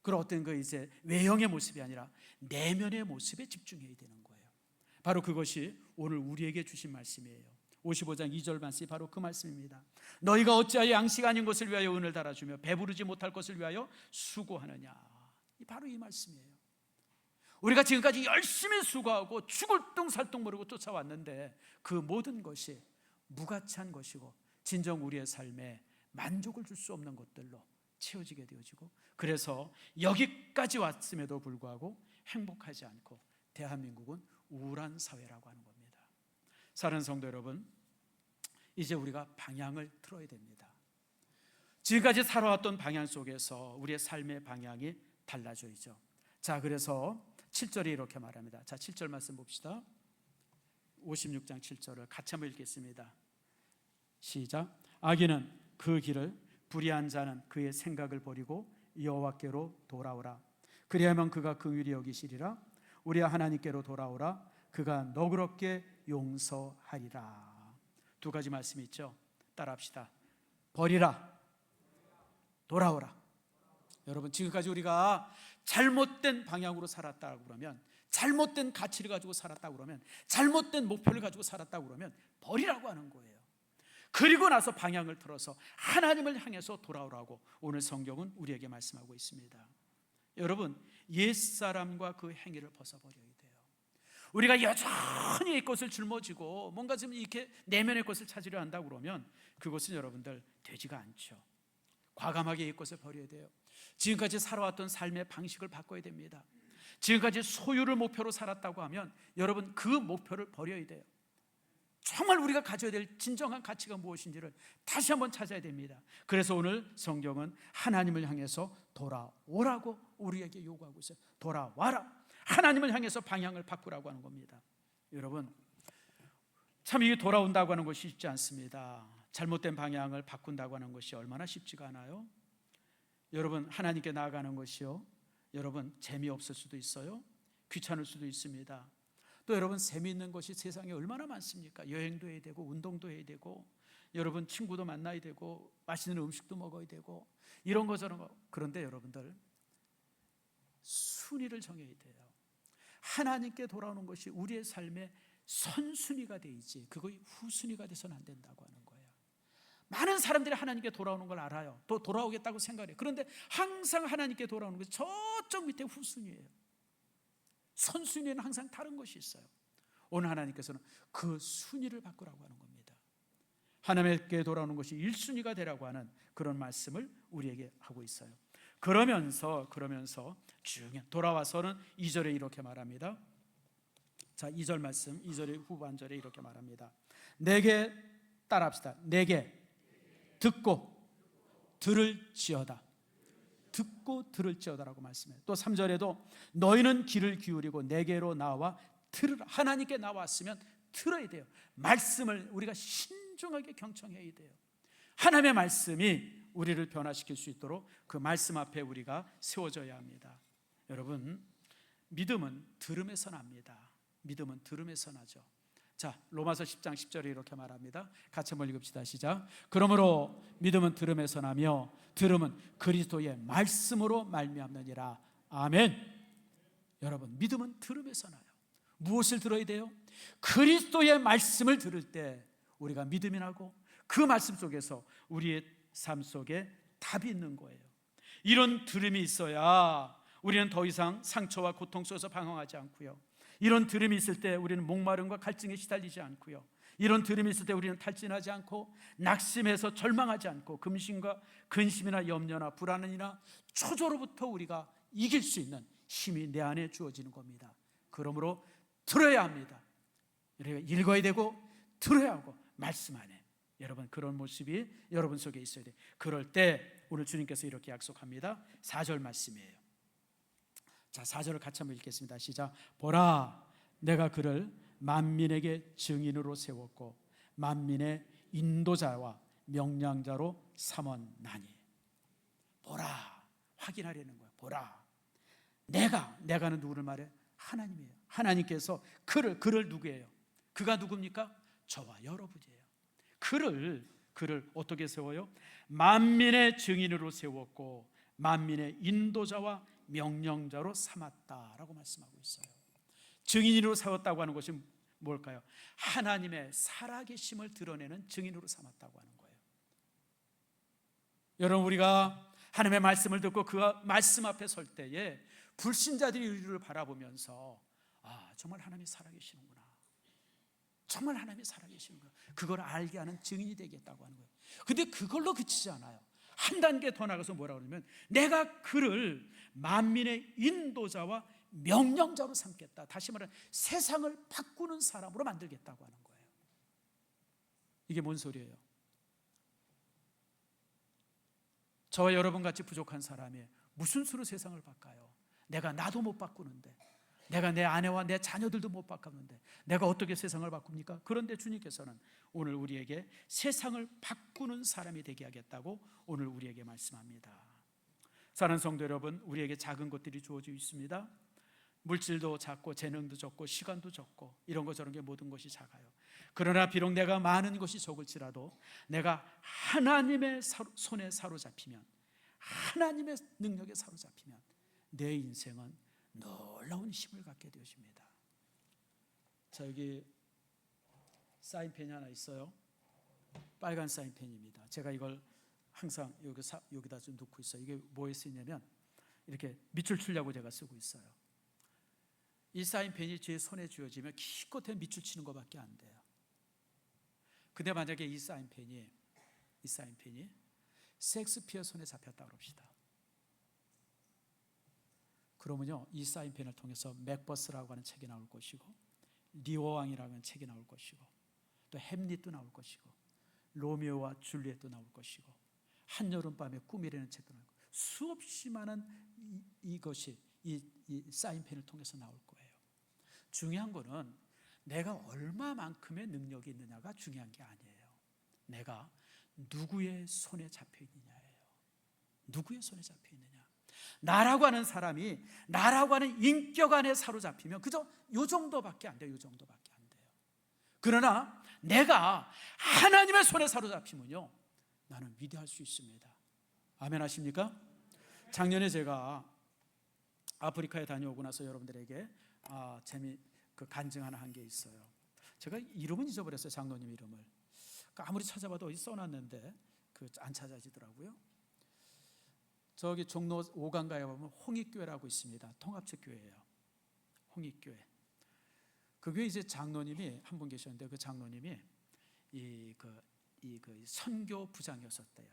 그런 어떤 그 이제 외형의 모습이 아니라 내면의 모습에 집중해야 되는 거예요. 바로 그것이 오늘 우리에게 주신 말씀이에요. 55장 2절 말씀이 바로 그 말씀입니다. 너희가 어찌하여 양식 아닌 것을 위하여 은을 달아주며 배부르지 못할 것을 위하여 수고하느냐. 바로 이 말씀이에요. 우리가 지금까지 열심히 수고하고 죽을 둥 살 둥 모르고 쫓아왔는데 그 모든 것이 무가치한 것이고 진정 우리의 삶에 만족을 줄 수 없는 것들로 채워지게 되어지고, 그래서 여기까지 왔음에도 불구하고 행복하지 않고 대한민국은 우울한 사회라고 하는 겁니다. 사랑하는 성도 여러분, 이제 우리가 방향을 틀어야 됩니다. 지금까지 살아왔던 방향 속에서 우리의 삶의 방향이 달라져야죠. 자, 그래서 7절에 이렇게 말합니다. 자, 7절 말씀 봅시다. 56장 7절을 같이 한번 읽겠습니다. 시작. 악인은 그 길을, 불의한 자는 그의 생각을 버리고 여호와께로 돌아오라. 그리하면 그가 긍휼히 여기시리라. 우리 하나님께로 돌아오라. 그가 너그럽게 용서하리라. 두 가지 말씀이 있죠. 따라합시다. 버리라, 돌아오라. 여러분, 지금까지 우리가 잘못된 방향으로 살았다고 그러면, 잘못된 가치를 가지고 살았다고 그러면, 잘못된 목표를 가지고 살았다고 그러면 버리라고 하는 거예요. 그리고 나서 방향을 틀어서 하나님을 향해서 돌아오라고 오늘 성경은 우리에게 말씀하고 있습니다. 여러분, 옛사람과 그 행위를 벗어버려야 돼요. 우리가 여전히 이 것을 짊어지고 뭔가 좀 이렇게 내면의 것을 찾으려 한다고 그러면 그것은 여러분들 되지가 않죠. 과감하게 이 것을 버려야 돼요. 지금까지 살아왔던 삶의 방식을 바꿔야 됩니다. 지금까지 소유를 목표로 살았다고 하면 여러분, 그 목표를 버려야 돼요. 정말 우리가 가져야 될 진정한 가치가 무엇인지를 다시 한번 찾아야 됩니다. 그래서 오늘 성경은 하나님을 향해서 돌아오라고 우리에게 요구하고 있어요. 돌아와라. 하나님을 향해서 방향을 바꾸라고 하는 겁니다. 여러분, 참 이게 돌아온다고 하는 것이 쉽지 않습니다. 잘못된 방향을 바꾼다고 하는 것이 얼마나 쉽지가 않아요. 여러분, 하나님께 나아가는 것이요, 여러분 재미없을 수도 있어요. 귀찮을 수도 있습니다. 또 여러분, 재미있는 것이 세상에 얼마나 많습니까? 여행도 해야 되고 운동도 해야 되고 여러분 친구도 만나야 되고 맛있는 음식도 먹어야 되고 이런 거 저런 거. 그런데 여러분들, 순위를 정해야 돼요. 하나님께 돌아오는 것이 우리의 삶의 선순위가 되지 그거의 후순위가 돼서는 안 된다고 하는 거예요. 많은 사람들이 하나님께 돌아오는 걸 알아요. 또 돌아오겠다고 생각해요. 그런데 항상 하나님께 돌아오는 것이 저쪽 밑에 후순위예요. 선순위는 항상 다른 것이 있어요. 오늘 하나님께서는 그 순위를 바꾸라고 하는 겁니다. 하나님께 돌아오는 것이 1순위가 되라고 하는 그런 말씀을 우리에게 하고 있어요. 그러면서 중요한 돌아와서는 2절에 이렇게 말합니다. 자, 2절 말씀, 2절의 후반절에 이렇게 말합니다. 내게 따라합시다. 내게 듣고 들을지어다. 듣고 들을지어다라고 말씀해요. 또 3절에도 너희는 귀를 기울이고 내게로 나와 들으라. 하나님께 나왔으면 들어야 돼요. 말씀을 우리가 신중하게 경청해야 돼요. 하나님의 말씀이 우리를 변화시킬 수 있도록 그 말씀 앞에 우리가 세워져야 합니다. 여러분, 믿음은 들음에서 납니다. 믿음은 들음에서 나죠. 자, 로마서 10장 10절에 이렇게 말합니다. 같이 한번 읽읍시다. 시작. 그러므로 믿음은 들음에서 나며 들음은 그리스도의 말씀으로 말미암느니라. 아멘. 여러분, 믿음은 들음에서 나요. 무엇을 들어야 돼요? 그리스도의 말씀을 들을 때 우리가 믿음이 나고 그 말씀 속에서 우리의 삶 속에 답이 있는 거예요. 이런 들음이 있어야 우리는 더 이상 상처와 고통 속에서 방황하지 않고요. 이런 들음이 있을 때 우리는 목마름과 갈증에 시달리지 않고요. 이런 들음이 있을 때 우리는 탈진하지 않고 낙심해서 절망하지 않고 근심과 근심이나 염려나 불안이나 초조로부터 우리가 이길 수 있는 힘이 내 안에 주어지는 겁니다. 그러므로 들어야 합니다. 우리가 읽어야 되고 들어야 하고 말씀 안에 여러분 그런 모습이 여러분 속에 있어야 돼요. 그럴 때 오늘 주님께서 이렇게 약속합니다. 4절 말씀이에요. 자, 4절을 같이 한번 읽겠습니다. 시작. 보라, 내가 그를 만민에게 증인으로 세웠고 만민의 인도자와 명령자로 삼았나니. 보라, 확인하려는 거예요. 보라, 내가는 누구를 말해? 하나님이에요. 하나님께서 그를 누구예요? 그가 누굽니까? 저와 여러분이에요. 그를 어떻게 세워요? 만민의 증인으로 세웠고 만민의 인도자와 명령자로 삼았다라고 말씀하고 있어요. 증인으로 세웠다고 하는 것이 뭘까요? 하나님의 살아계심을 드러내는 증인으로 삼았다고 하는 거예요. 여러분, 우리가 하나님의 말씀을 듣고 그 말씀 앞에 설 때에 불신자들이 우리를 바라보면서 정말 하나님이 살아계시는구나, 정말 하나님이 살아계시는구나, 그걸 알게 하는 증인이 되겠다고 하는 거예요. 근데 그걸로 그치지 않아요. 한 단계 더 나가서 뭐라고 그러냐면 내가 그를 만민의 인도자와 명령자로 삼겠다. 다시 말하면 세상을 바꾸는 사람으로 만들겠다고 하는 거예요. 이게 뭔 소리예요? 저와 여러분같이 부족한 사람이 무슨 수로 세상을 바꿔요? 나도 못 바꾸는데, 내가 내 아내와 내 자녀들도 못 바꾸는데 내가 어떻게 세상을 바꿉니까? 그런데 주님께서는 오늘 우리에게 세상을 바꾸는 사람이 되게 하겠다고 오늘 우리에게 말씀합니다. 사랑하는 성도 여러분, 우리에게 작은 것들이 주어져 있습니다. 물질도 작고 재능도 적고 시간도 적고 이런 것 저런 게 모든 것이 작아요. 그러나 비록 내가 많은 것이 적을지라도 내가 하나님의 손에 사로잡히면, 하나님의 능력에 사로잡히면 내 인생은 놀라운 힘을 갖게 되어집니다. 자, 여기 사인펜이 하나 있어요. 빨간 사인펜입니다. 제가 이걸 항상 여기다 좀 놓고 있어요. 이게 뭐에 쓰이냐면 이렇게 밑줄 치려고 제가 쓰고 있어요. 이 사인펜이 제 손에 쥐어지면 기껏해 밑줄 치는 것밖에 안 돼요. 근데 만약에 이 사인펜이 셰익스피어 손에 잡혔다 그럽시다. 그러면요, 이 사인펜을 통해서 맥버스라고 하는 책이 나올 것이고, 리어왕이라고 하는 책이 나올 것이고, 또 햄릿도 나올 것이고, 로미오와 줄리엣도 나올 것이고, 한여름밤의 꿈이라는 책도 나올 것이고, 수없이 많은 이것이 이 사인펜을 통해서 나올 거예요. 중요한 거는 내가 얼마만큼의 능력이 있느냐가 중요한 게 아니에요. 내가 누구의 손에 잡혀 있느냐예요. 누구의 손에 잡혀 있느냐. 나라고 하는 사람이 나라고 하는 인격 안에 사로잡히면 그저 요 정도밖에 안 돼요. 요 정도밖에 안 돼요. 그러나 내가 하나님의 손에 사로잡히면요, 나는 위대할 수 있습니다. 아멘 하십니까? 작년에 제가 아프리카에 다녀오고 나서 여러분들에게 간증 하나 한 게 있어요. 제가 이름은 잊어버렸어요. 장로님 이름을. 아무리 찾아봐도 어디 써놨는데 안 찾아지더라고요. 저기 종로 5강가에 보면 홍익교회라고 있습니다. 통합적 교회예요. 홍익교회. 그 교회 이제 장로님이 한 분 계셨는데 그 장로님이 선교 부장이었었대요.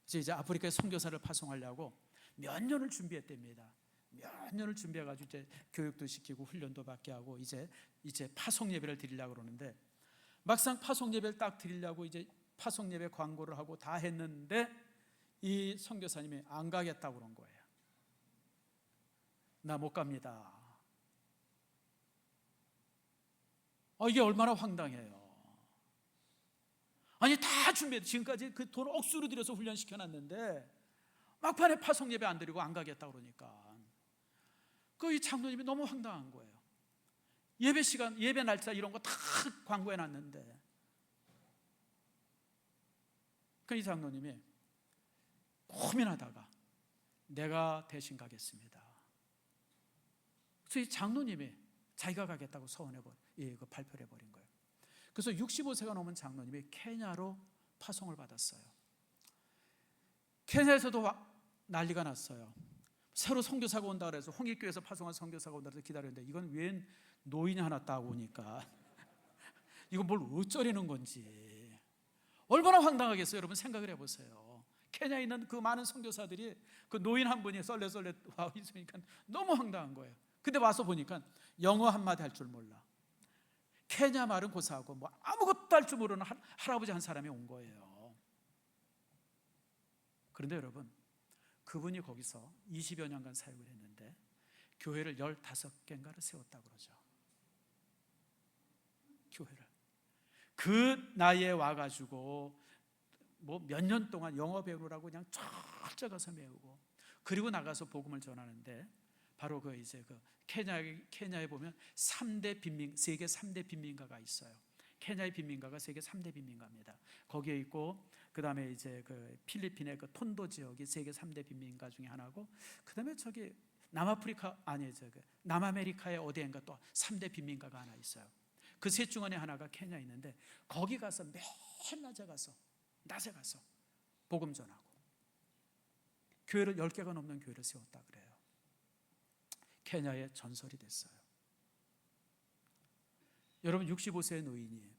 그래서 이제 아프리카에 선교사를 파송하려고 몇 년을 준비했답니다. 몇 년을 준비해가지고 이제 교육도 시키고 훈련도 받게 하고 이제 파송 예배를 드리려고 그러는데, 막상 파송 예배를 딱 드리려고 이제 파송 예배 광고를 하고 다 했는데 이 선교사님이 안 가겠다고 그런 거예요. 나 못 갑니다. 이게 얼마나 황당해요. 아니 다 준비해, 지금까지 그 돈 억수로 들여서 훈련시켜놨는데 막판에 파송 예배 안 드리고 안 가겠다 그러니까 이 장로님이 너무 황당한 거예요. 예배 시간, 예배 날짜 이런 거 다 광고해놨는데 이 장로님이 고민하다가 내가 대신 가겠습니다. 그래서 이 장로님이 자기가 가겠다고 발표를 해버린 거예요. 그래서 65세가 넘은 장로님이 케냐로 파송을 받았어요. 케냐에서도 난리가 났어요. 새로 선교사가 온다 그래서 홍익교회에서 파송한 선교사가 온다 그래서 기다렸는데 이건 웬 노인이 하나 딱 오니까 이건 뭘 어쩌려는 건지 얼마나 황당하겠어요. 여러분 생각을 해보세요. 케냐에 있는 그 많은 선교사들이 그 노인 한 분이 썰레썰레 와 있으니까 너무 황당한 거예요. 근데 와서 보니까 영어 한마디 할 줄 몰라. 케냐 말은 고사하고 뭐 아무것도 할 줄 모르는 할아버지 한 사람이 온 거예요. 그런데 여러분, 그분이 거기서 20여 년간 사역을 했는데 교회를 15개인가를 세웠다고 그러죠. 교회를. 그 나이에 와가지고 뭐 몇 년 동안 영어 배우라고 그냥 쫙쫙 가서 배우고, 그리고 나가서 복음을 전하는데, 바로 그 이제 그 케냐에 보면 3대 빈민, 세계 3대 빈민가가 있어요. 케냐의 빈민가가 세계 3대 빈민가입니다. 거기에 있고, 그 다음에 이제 그 필리핀의 그 톤도 지역이 세계 3대 빈민가 중에 하나고, 그 다음에 저기 남아프리카, 아니 그 남아메리카의 어디엔가 또 3대 빈민가가 하나 있어요. 그 셋 중 하나가 케냐에 있는데, 거기 가서 매일 낮에 가서 복음 전하고 교회를 10개가 넘는 교회를 세웠다 그래요. 케냐의 전설이 됐어요. 여러분, 65세의 노인이,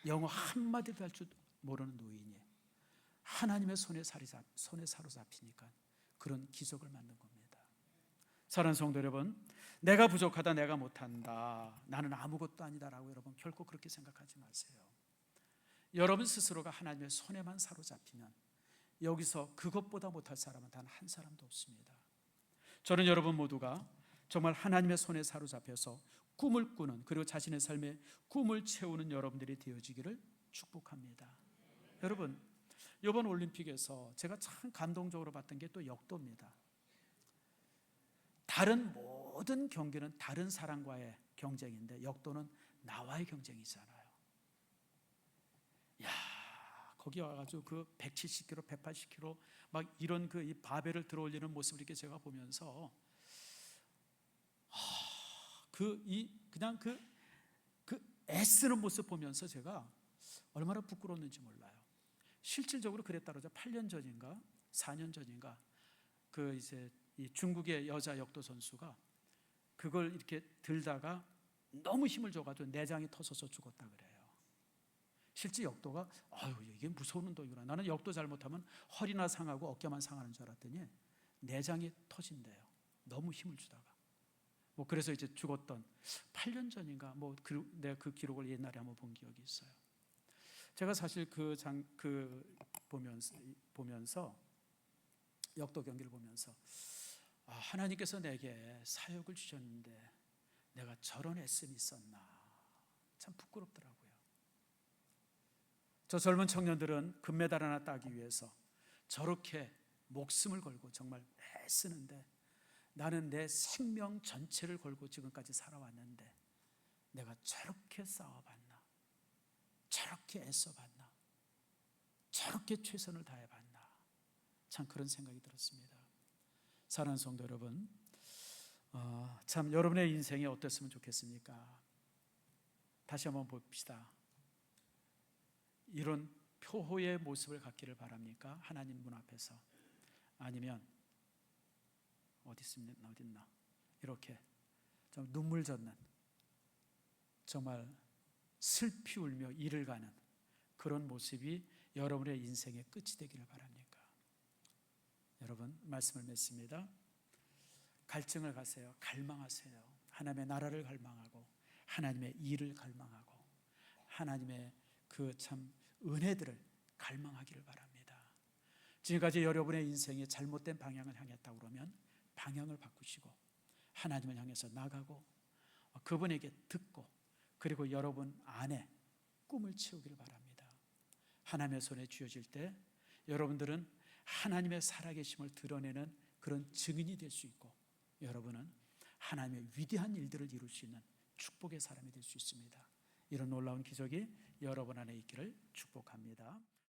영어 한마디도 할 줄 모르는 노인이 하나님의 손에 사로잡히니까 그런 기적을 만든 겁니다. 사랑하는 성도 여러분, 내가 부족하다, 내가 못한다, 나는 아무것도 아니다라고 여러분 결코 그렇게 생각하지 마세요. 여러분 스스로가 하나님의 손에만 사로잡히면 여기서 그것보다 못할 사람은 단 한 사람도 없습니다. 저는 여러분 모두가 정말 하나님의 손에 사로잡혀서 꿈을 꾸는, 그리고 자신의 삶에 꿈을 채우는 여러분들이 되어지기를 축복합니다. 여러분, 이번 올림픽에서 제가 참 감동적으로 봤던 게 또 역도입니다. 다른 모든 경기는 다른 사람과의 경쟁인데 역도는 나와의 경쟁이잖아요. 야, 거기 와가지고 그 170kg, 180kg 막 이런 그 이 바벨을 들어올리는 모습을 이렇게 제가 보면서 그냥 애쓰는 모습 보면서 제가 얼마나 부끄러웠는지 몰라요. 실질적으로 그랬다 그러죠. 8년 전인가 4년 전인가 그 이제 이 중국의 여자 역도 선수가 그걸 이렇게 들다가 너무 힘을 줘가지고 내장이 터져서 죽었다 그래요. 실제 역도가 이게 무서운 운동이구나. 나는 역도 잘못하면 허리나 상하고 어깨만 상하는 줄 알았더니 내장이 터진대요. 너무 힘을 주다가. 뭐 그래서 이제 죽었던 8년 전인가 내가 그 기록을 옛날에 한번 본 기억이 있어요. 제가 사실 보면서 역도 경기를 보면서 하나님께서 내게 사역을 주셨는데 내가 저런 애씀이 있었나, 참 부끄럽더라고요. 저 젊은 청년들은 금메달 하나 따기 위해서 저렇게 목숨을 걸고 정말 애쓰는데, 나는 내 생명 전체를 걸고 지금까지 살아왔는데 내가 저렇게 싸워봤나, 저렇게 애써봤나, 저렇게 최선을 다해봤나, 참 그런 생각이 들었습니다. 사랑하는 성도 여러분, 참 여러분의 인생이 어땠으면 좋겠습니까? 다시 한번 봅시다. 이런 표호의 모습을 갖기를 바랍니까? 하나님 문 앞에서. 아니면 어딨나 이렇게 좀 눈물 젖는, 정말 슬피 울며 이를 가는 그런 모습이 여러분의 인생의 끝이 되기를 바랍니까? 여러분, 말씀을 맺습니다. 갈증을 가세요. 갈망하세요. 하나님의 나라를 갈망하고 하나님의 일을 갈망하고 하나님의 그 참 은혜들을 갈망하기를 바랍니다. 지금까지 여러분의 인생이 잘못된 방향을 향했다고 그러면 방향을 바꾸시고 하나님을 향해서 나가고 그분에게 듣고, 그리고 여러분 안에 꿈을 채우기를 바랍니다. 하나님의 손에 쥐어질 때 여러분들은 하나님의 살아계심을 드러내는 그런 증인이 될 수 있고, 여러분은 하나님의 위대한 일들을 이룰 수 있는 축복의 사람이 될 수 있습니다. 이런 놀라운 기적이 여러분 안에 있기를 축복합니다.